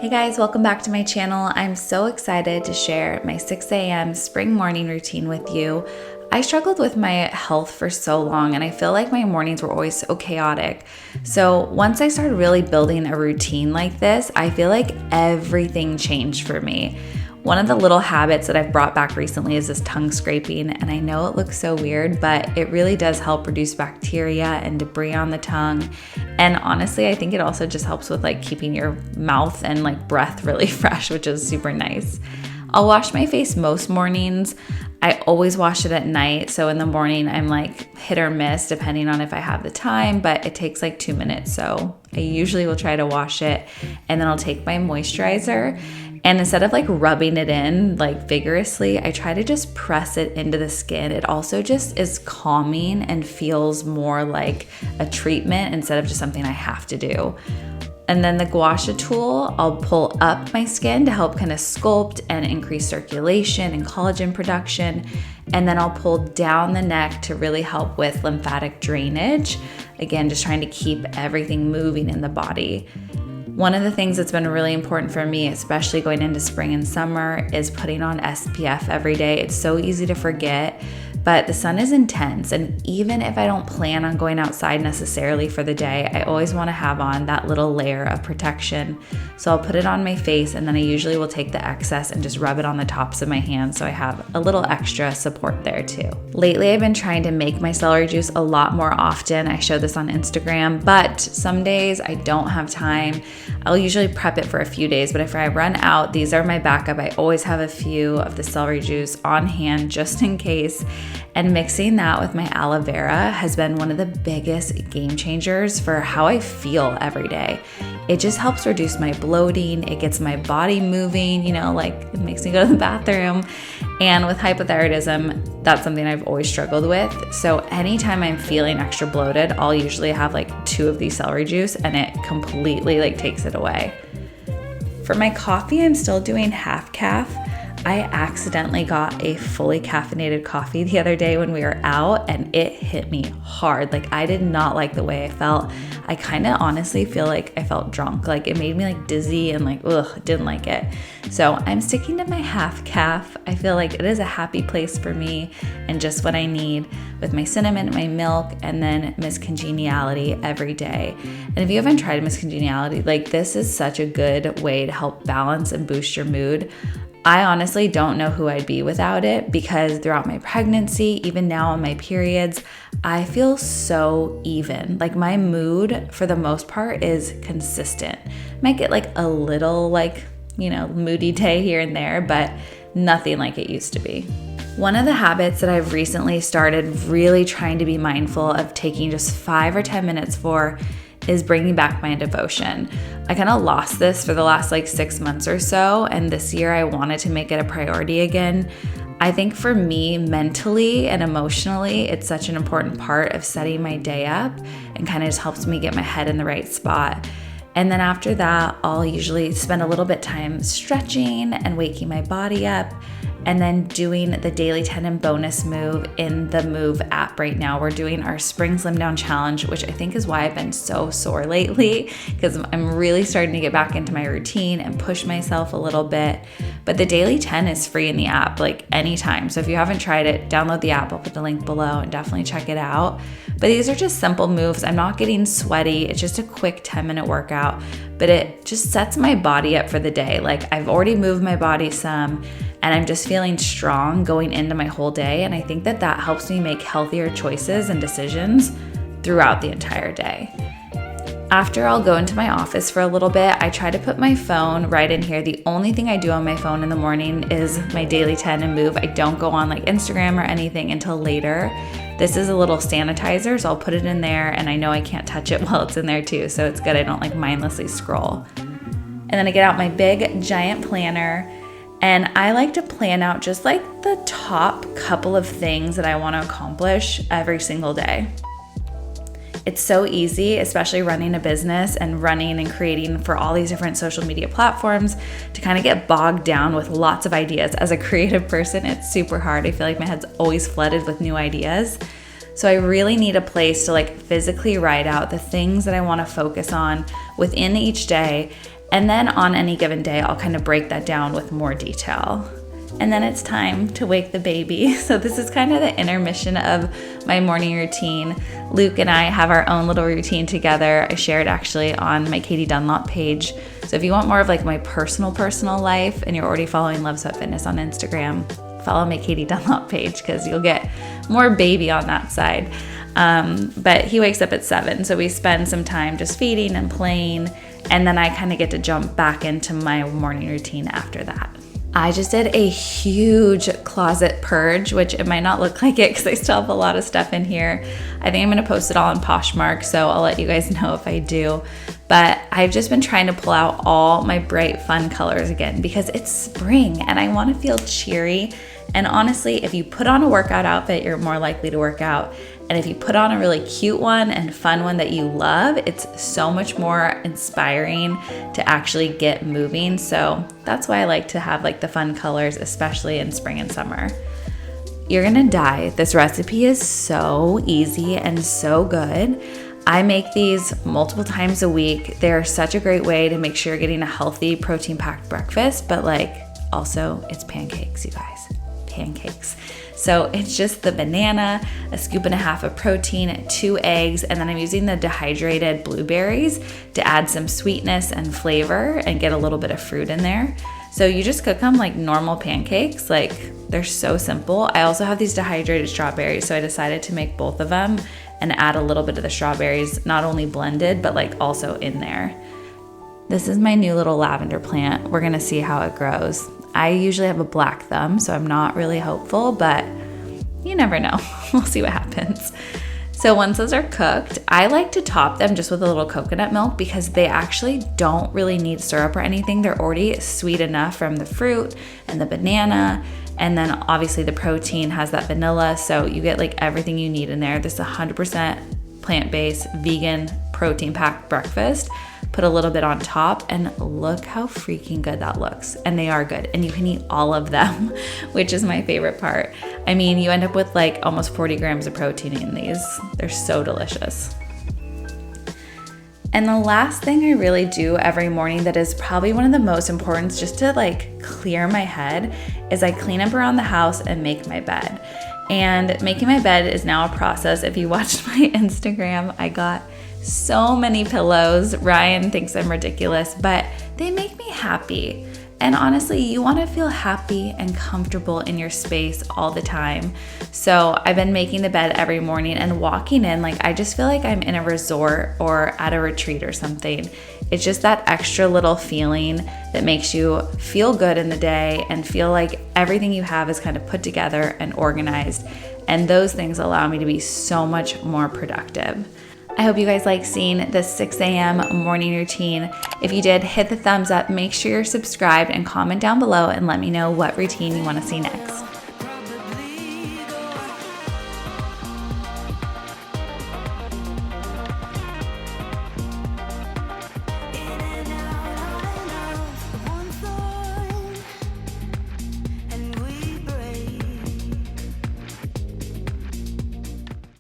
Hey guys, welcome back to my channel. I'm so excited to share my 6 a.m. spring morning routine with you. I struggled with my health for so long and I feel like my mornings were always so chaotic. So once I started really building a routine like this, I feel like everything changed for me. One of the little habits that I've brought back recently is this tongue scraping, and I know it looks so weird, but it really does help reduce bacteria and debris on the tongue. And honestly, I think it also just helps with like keeping your mouth and like breath really fresh, which is super nice. I'll wash my face most mornings. I always wash it at night. So in the morning, I'm like hit or miss depending on if I have the time, but it takes like 2 minutes. So I usually will try to wash it, and then I'll take my moisturizer. And instead of like rubbing it in like vigorously, I try to just press it into the skin. It also just is calming and feels more like a treatment instead of just something I have to do. And then the gua sha tool, I'll pull up my skin to help kind of sculpt and increase circulation and collagen production. And then I'll pull down the neck to really help with lymphatic drainage. Again, just trying to keep everything moving in the body. One of the things that's been really important for me, especially going into spring and summer, is putting on SPF every day. It's so easy to forget, but the sun is intense. And even if I don't plan on going outside necessarily for the day, I always want to have on that little layer of protection. So I'll put it on my face, and then I usually will take the excess and just rub it on the tops of my hands so I have a little extra support there too. Lately, I've been trying to make my celery juice a lot more often. I show this on Instagram, but some days I don't have time. I'll usually prep it for a few days, but if I run out, these are my backup. I always have a few of the celery juice on hand just in case. And mixing that with my aloe vera has been one of the biggest game changers for how I feel every day. It just helps reduce my bloating. It gets my body moving, like it makes me go to the bathroom. And with hypothyroidism, that's something I've always struggled with. So anytime I'm feeling extra bloated, I'll usually have like 2 of these celery juice, and it completely like takes it away. For my coffee, I'm still doing half calf. I accidentally got a fully caffeinated coffee the other day when we were out, and it hit me hard. Like, I did not like the way I felt. I kind of honestly feel like I felt drunk. Like, it made me like dizzy and like, didn't like it. So I'm sticking to my half calf. I feel like it is a happy place for me and just what I need, with my cinnamon, my milk, and then Miss Congeniality every day. And if you haven't tried Miss Congeniality, like, this is such a good way to help balance and boost your mood. I honestly don't know who I'd be without it, because throughout my pregnancy, even now on my periods, I feel so even. Like, my mood for the most part is consistent. Might get like a little moody day here and there, but nothing like it used to be. One of the habits that I've recently started really trying to be mindful of taking just 5 or 10 minutes for is bringing back my devotion. I kind of lost this for the last 6 months or so, and this year I wanted to make it a priority again. I think for me, mentally and emotionally, it's such an important part of setting my day up, and kind of just helps me get my head in the right spot. And then after that, I'll usually spend a little bit time stretching and waking my body up, and then doing the daily 10 and bonus move in the Move app right now. We're doing our Spring Slim Down Challenge, which I think is why I've been so sore lately, because I'm really starting to get back into my routine and push myself a little bit. But the daily 10 is free in the app, anytime. So if you haven't tried it, download the app. I'll put the link below and definitely check it out. But these are just simple moves. I'm not getting sweaty. It's just a quick 10-minute workout, but it just sets my body up for the day. I've already moved my body some, and I'm just feeling strong going into my whole day. And I think that helps me make healthier choices and decisions throughout the entire day. After I'll go into my office for a little bit, I try to put my phone right in here. The only thing I do on my phone in the morning is my daily 10 and move. I don't go on Instagram or anything until later. This is a little sanitizer, so I'll put it in there, and I know I can't touch it while it's in there too, so it's good I don't mindlessly scroll. And then I get out my big giant planner, and I like to plan out just the top couple of things that I want to accomplish every single day. It's so easy, especially running a business and running and creating for all these different social media platforms, to kind of get bogged down with lots of ideas. As a creative person, it's super hard. I feel like my head's always flooded with new ideas. So I really need a place to physically write out the things that I want to focus on within each day, And then on any given day, I'll kind of break that down with more detail. And then it's time to wake the baby. So this is kind of the intermission of my morning routine. Luke and I have our own little routine together. I share it actually on my Katie Dunlop page. So if you want more of like my personal life and you're already following Love Sweat Fitness on Instagram, follow my Katie Dunlop page because you'll get more baby on that side. But he wakes up at 7. So we spend some time just feeding and playing. And then I kind of get to jump back into my morning routine after that. I just did a huge closet purge, which it might not look like it because I still have a lot of stuff in here. I think I'm going to post it all on Poshmark, so I'll let you guys know if I do. But I've just been trying to pull out all my bright, fun colors again because it's spring and I want to feel cheery. And honestly, if you put on a workout outfit, you're more likely to work out. And if you put on a really cute one and fun one that you love, it's so much more inspiring to actually get moving. So that's why I like to have like the fun colors, especially in spring and summer. You're gonna die. This recipe is so easy and so good. I make these multiple times a week. They're such a great way to make sure you're getting a healthy protein-packed breakfast, but like also it's pancakes, you guys. Pancakes. So it's just the banana, a scoop and a half of protein, 2 eggs, and then I'm using the dehydrated blueberries to add some sweetness and flavor and get a little bit of fruit in there. So you just cook them like normal pancakes, like they're so simple. I also have these dehydrated strawberries, so I decided to make both of them and add a little bit of the strawberries, not only blended, but like also in there. This is my new little lavender plant. We're gonna see how it grows. I usually have a black thumb, so I'm not really hopeful, but you never know. We'll see what happens. So once those are cooked, I like to top them just with a little coconut milk because they actually don't really need syrup or anything. They're already sweet enough from the fruit and the banana. And then obviously the protein has that vanilla, so you get like everything you need in there. This is 100% plant-based, vegan, protein-packed breakfast. Put a little bit on top and look how freaking good that looks. And they are good. And you can eat all of them, which is my favorite part. I mean, you end up with like almost 40 grams of protein in these. They're so delicious. And the last thing I really do every morning that is probably one of the most important just to like clear my head is I clean up around the house and make my bed. And making my bed is now a process. If you watched my Instagram, I got so many pillows. Ryan thinks I'm ridiculous, but they make me happy. And honestly, you want to feel happy and comfortable in your space all the time. So I've been making the bed every morning and walking in, like I just feel like I'm in a resort or at a retreat or something. It's just that extra little feeling that makes you feel good in the day and feel like everything you have is kind of put together and organized. And those things allow me to be so much more productive. I hope you guys like seeing this 6 a.m. morning routine. If you did, hit the thumbs up, make sure you're subscribed, and comment down below and let me know what routine you want to see next.